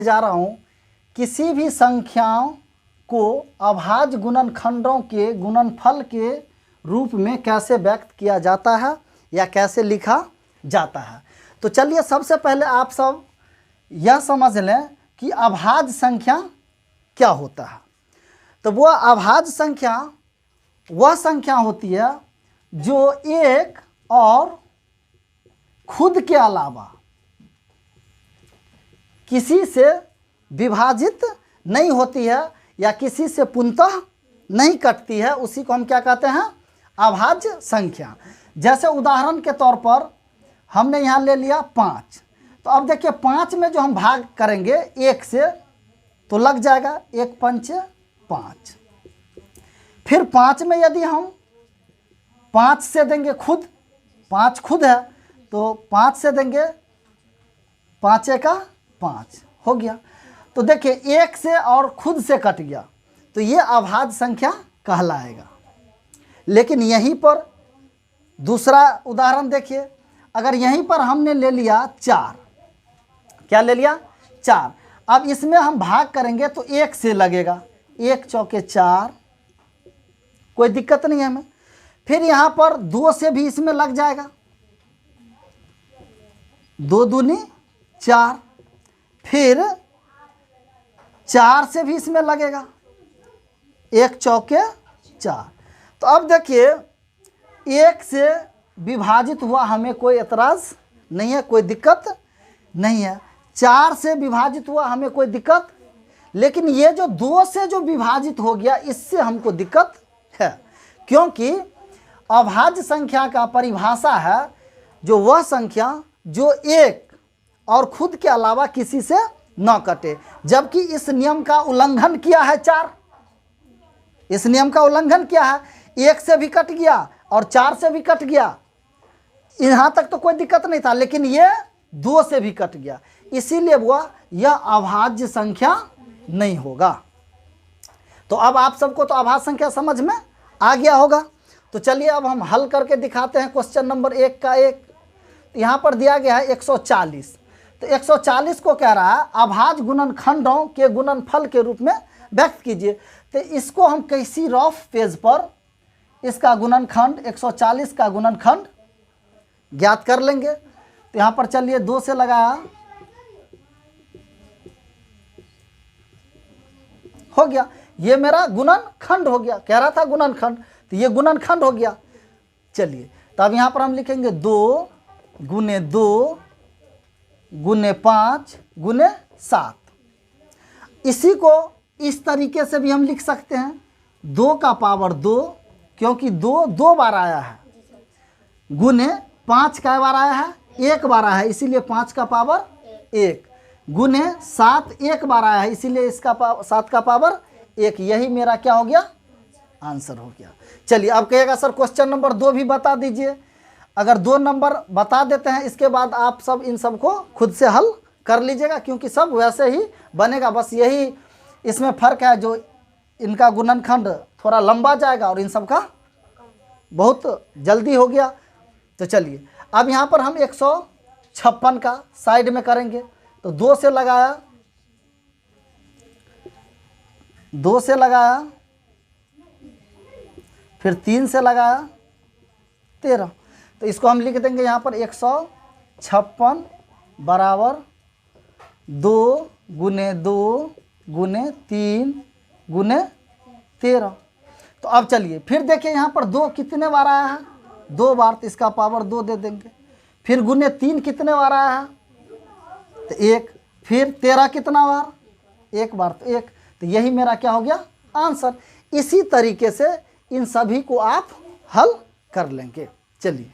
जा रहा हूँ किसी भी संख्याओं को अभाज्य गुणनखंडों के गुणनफल के रूप में कैसे व्यक्त किया जाता है या कैसे लिखा जाता है। तो चलिए सबसे पहले आप सब यह समझ लें कि अभाज्य संख्या क्या होता है। तो वह अभाज्य संख्या वह संख्या होती है जो एक और खुद के अलावा किसी से विभाजित नहीं होती है या किसी से पूर्णतः नहीं कटती है, उसी को हम क्या कहते हैं, अभाज्य संख्या। जैसे उदाहरण के तौर पर हमने यहाँ ले लिया 5, तो अब देखिए 5 में जो हम भाग करेंगे 1 से तो लग जाएगा 1 पंचे 5। फिर 5 में यदि हम 5 से देंगे खुद, 5 खुद है तो 5 से देंगे 5 का 5 हो गया। तो देखिए 1 से और खुद से कट गया तो ये अभाज्य संख्या कहलाएगा। लेकिन यहीं पर दूसरा उदाहरण देखिए, अगर यहीं पर हमने ले लिया 4, क्या ले लिया 4, अब इसमें हम भाग करेंगे तो 1 से लगेगा, 1 चौके 4, कोई दिक्कत नहीं है हमें। फिर यहाँ पर 2 से भी इसमें लग जाएगा, 2 दूनी 4, फिर 4 से भी इसमें लगेगा, 1 चौके 4। तो अब देखिए 1 से विभाजित हुआ, हमें कोई एतराज़ नहीं है, कोई दिक्कत नहीं है। 4 से विभाजित हुआ, हमें कोई दिक्कत, लेकिन ये जो 2 से जो विभाजित हो गया इससे हमको दिक्कत है, क्योंकि अभाज्य संख्या का परिभाषा है जो वह संख्या जो एक और खुद के अलावा किसी से न कटे। जबकि इस नियम का उल्लंघन किया है 4, इस नियम का उल्लंघन किया है, 1 से भी कट गया और 4 से भी कट गया, यहाँ तक तो कोई दिक्कत नहीं था, लेकिन ये 2 से भी कट गया, इसीलिए वह यह अभाज्य संख्या नहीं होगा। तो अब आप सबको तो अभाज्य संख्या समझ में आ गया होगा। तो चलिए अब हम हल करके दिखाते हैं क्वेश्चन नंबर 1 का 1। यहाँ पर दिया गया है 140, तो 140 को कह रहा है अभाज्य गुणनखंडों के गुणनफल के रूप में व्यक्त कीजिए। तो इसको हम किसी रफ पेज पर इसका गुणनखंड 140 का गुणनखंड ज्ञात कर लेंगे। तो यहाँ पर चलिए 2 से लगाया, हो गया, ये मेरा गुणनखंड हो गया, कह रहा था गुणनखंड, तो ये गुणनखंड हो गया। चलिए तो अब यहाँ पर हम लिखेंगे 2 गुने 2 गुने 5 गुने 7। इसी को इस तरीके से भी हम लिख सकते हैं, 2 का पावर 2, क्योंकि 2 2 बार आया है, गुने 5 कै बार आया है, 1 बार आया है, इसीलिए 5 का पावर 1, गुने 7 1 बार आया है, इसीलिए इसका 7 का पावर 1। यही मेरा क्या हो गया, आंसर हो गया। चलिए अब कहिएगा सर क्वेश्चन नंबर 2 भी बता दीजिए। अगर 2 नंबर बता देते हैं इसके बाद आप सब इन सब को खुद से हल कर लीजिएगा, क्योंकि सब वैसे ही बनेगा, बस यही इसमें फ़र्क है, जो इनका गुणनखंड थोड़ा लंबा जाएगा और इन सब का बहुत जल्दी हो गया। तो चलिए अब यहाँ पर हम 156 का साइड में करेंगे। तो 2 से लगाया, 2 से लगाया, फिर 3 से लगाया 13। तो इसको हम लिख देंगे यहाँ पर 156 बराबर 2 गुने 2 गुने 3 गुने 13। तो अब चलिए फिर देखिए यहाँ पर 2 कितने बार आया है, 2 बार, तो इसका पावर 2 दे देंगे। फिर गुने 3 कितने बार आया है, तो 1। फिर 13 कितना बार, 1 बार, तो 1। तो यही मेरा क्या हो गया, आंसर। इसी तरीके से इन सभी को आप हल कर लेंगे। चलिए